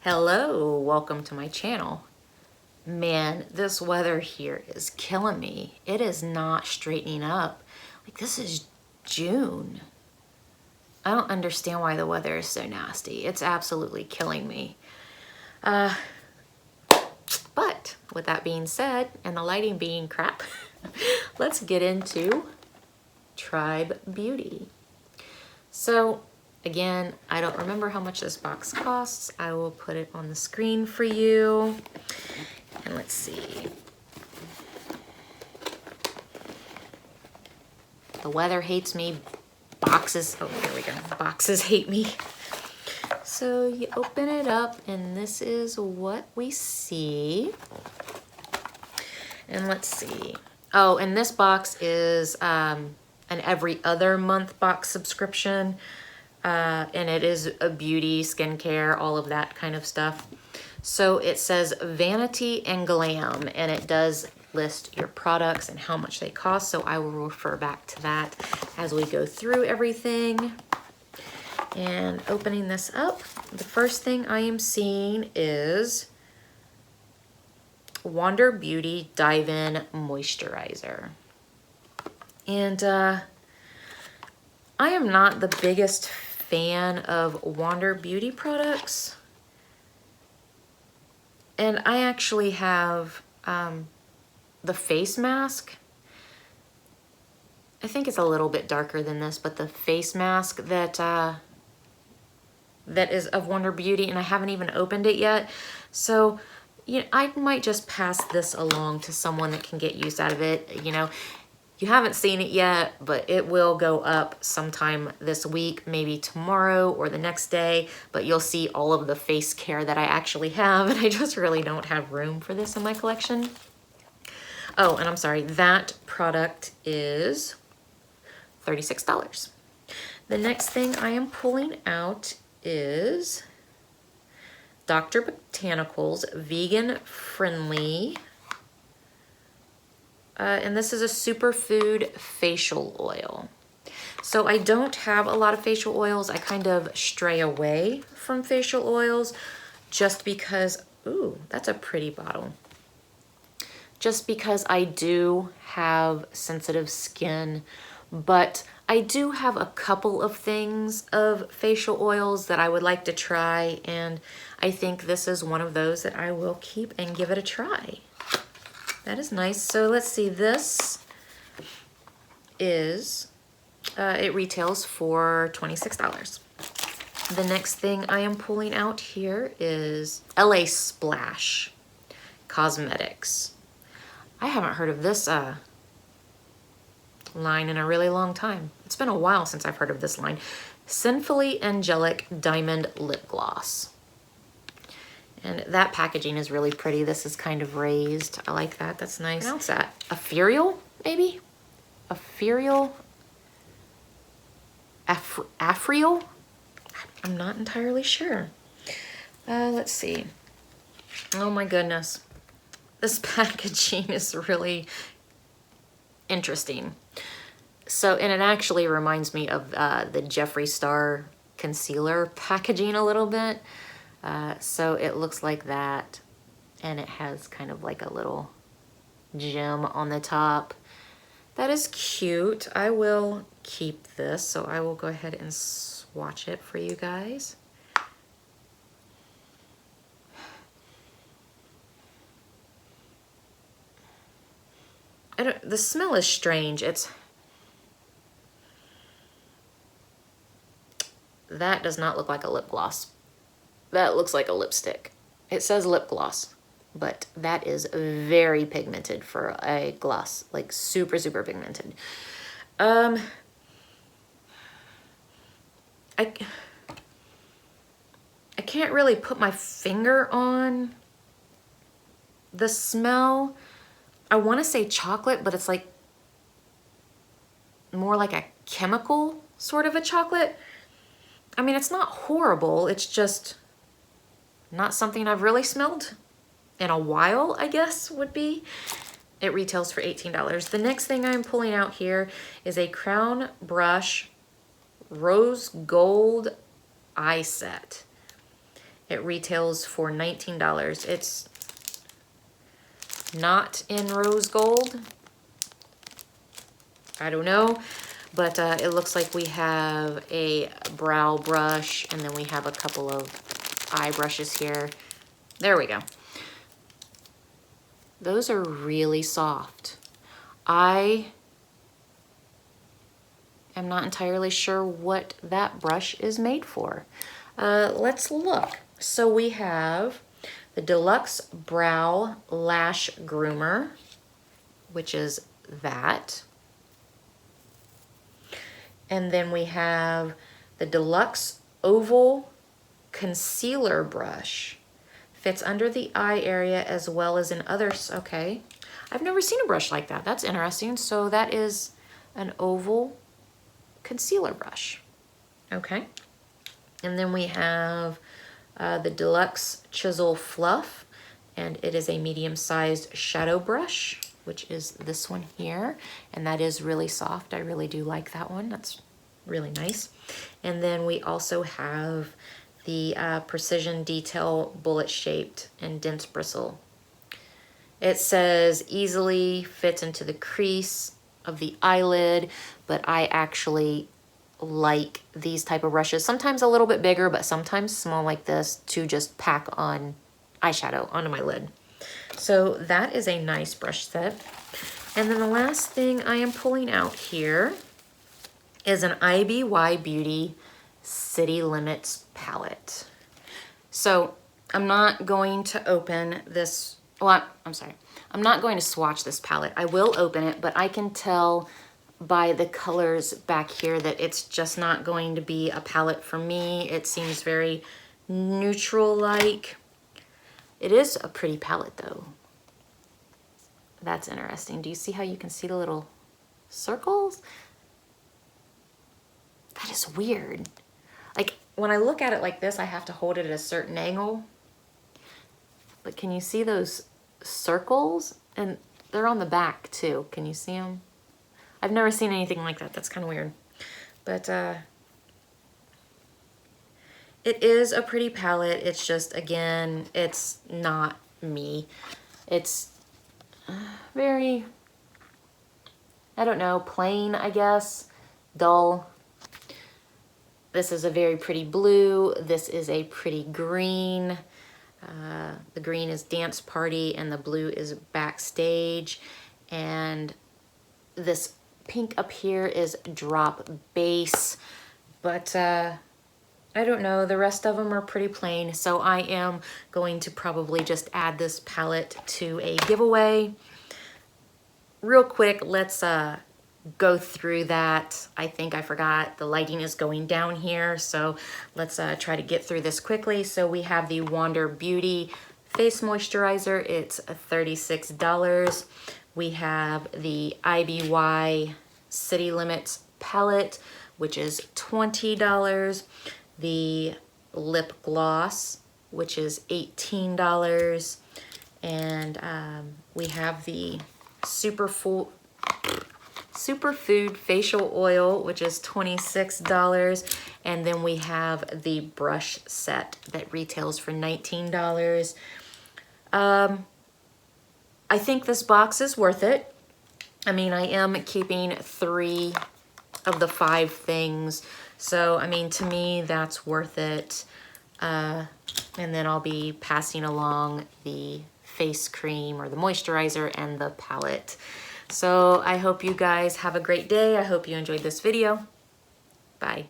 Hello, welcome to my channel. Man, this weather here is killing me. It is not straightening up. Like, this is June. I don't understand why the weather is so nasty. It's absolutely killing me. But with that being said, and the lighting being crap, let's get into Tribe Beauty. So again, I don't remember how much this box costs. I will put it on the screen for you. And let's see. The weather hates me. Boxes, oh, here we go. Boxes hate me. So you open it up and this is what we see. And let's see. Oh, and this box is an every other month box subscription. And it is a beauty, skincare, all of that kind of stuff. So it says Vanity and Glam, and it does list your products and how much they cost. So I will refer back to that as we go through everything. And opening this up, the first thing I am seeing is Wander Beauty Dive-In Moisturizer. And I am not the biggest fan of Wander Beauty products. And I actually have the face mask. I think it's a little bit darker than this, but the face mask that that is of Wander Beauty, and I haven't even opened it yet. So, you know, I might just pass this along to someone that can get use out of it. You know, you haven't seen it yet, but it will go up sometime this week, maybe tomorrow or the next day, but you'll see all of the face care that I actually have, and I just really don't have room for this in my collection. Oh, and I'm sorry, that product is $36. The next thing I am pulling out is Dr. Botanicals Vegan Friendly. And this is a superfood facial oil. So I don't have a lot of facial oils. I kind of stray away from facial oils just because, ooh, that's a pretty bottle. Just because I do have sensitive skin, but I do have a couple of things of facial oils that I would like to try, and I think this is one of those that I will keep and give it a try. That is nice. So let's see, this is, it retails for $26. The next thing I am pulling out here is LA Splash Cosmetics. I haven't heard of this line in a really long time. It's been a while since I've heard of this line. Sinfully Angelic Diamond Lip Gloss. And that packaging is really pretty. This is kind of raised. I like that. That's nice. Pronounce that. Ethereal, maybe? Ethereal? Afrial? I'm not entirely sure. Let's see. Oh my goodness. This packaging is really interesting. So, and it actually reminds me of the Jeffree Star concealer packaging a little bit. So it looks like that, and it has kind of like a little gem on the top. That is cute. I will keep this, so I will go ahead and swatch it for you guys. The smell is strange. That does not look like a lip gloss. That looks like a lipstick. It says lip gloss, but that is very pigmented for a gloss, like super, super pigmented. I can't really put my finger on the smell. I want to say chocolate, but it's like more like a chemical sort of a chocolate. I mean, it's not horrible. It's just not something I've really smelled in a while, I guess would be. It retails for $18. The next thing I'm pulling out here is a Crown Brush Rose Gold Eye Set. It retails for $19. It's not in rose gold. I don't know, but it looks like we have a brow brush, and then we have a couple of eye brushes here. There we go. Those are really soft. I am not entirely sure what that brush is made for. Let's look. So we have the Deluxe Brow Lash Groomer, which is that. And then we have the Deluxe Oval Concealer Brush. Fits under the eye area as well as in others. Okay. I've never seen a brush like that. That's interesting. So that is an oval concealer brush. Okay. And then we have the Deluxe Chisel Fluff, and it is a medium-sized shadow brush, which is this one here, and that is really soft. I really do like that one. That's really nice. And then we also have the Precision Detail Bullet Shaped and Dense Bristle. It says easily fits into the crease of the eyelid, but I actually like these type of brushes. Sometimes a little bit bigger, but sometimes small like this to just pack on eyeshadow onto my lid. So that is a nice brush set. And then the last thing I am pulling out here is an IBY Beauty City Limits palette. So I'm not going to open this, well, I'm sorry. I'm not going to swatch this palette. I will open it, but I can tell by the colors back here that it's just not going to be a palette for me. It seems very neutral-like. It is a pretty palette though. That's interesting. Do you see how you can see the little circles? That is weird. Like when I look at it like this, I have to hold it at a certain angle. But can you see those circles? And they're on the back too. Can you see them? I've never seen anything like that. That's kind of weird. But it is a pretty palette. It's just, again, it's not me. It's very, I don't know, plain, I guess, dull. This is a very pretty blue. This is a pretty green. The green is Dance Party and the blue is Backstage. And this pink up here is Drop Base. But I don't know, the rest of them are pretty plain. So I am going to probably just add this palette to a giveaway. Real quick, let's go through that. I think I forgot the lighting is going down here, so let's try to get through this quickly. So we have the Wander Beauty Face Moisturizer. It's $36. We have the IBY City Limits palette, which is $20. The lip gloss, which is $18. And we have the Superfood facial oil, which is $26. And then we have the brush set that retails for $19. I think this box is worth it. I mean, I am keeping 3 of the 5 things. So, I mean, to me, that's worth it. And then I'll be passing along the face cream or the moisturizer and the palette. So I hope you guys have a great day. I hope you enjoyed this video. Bye.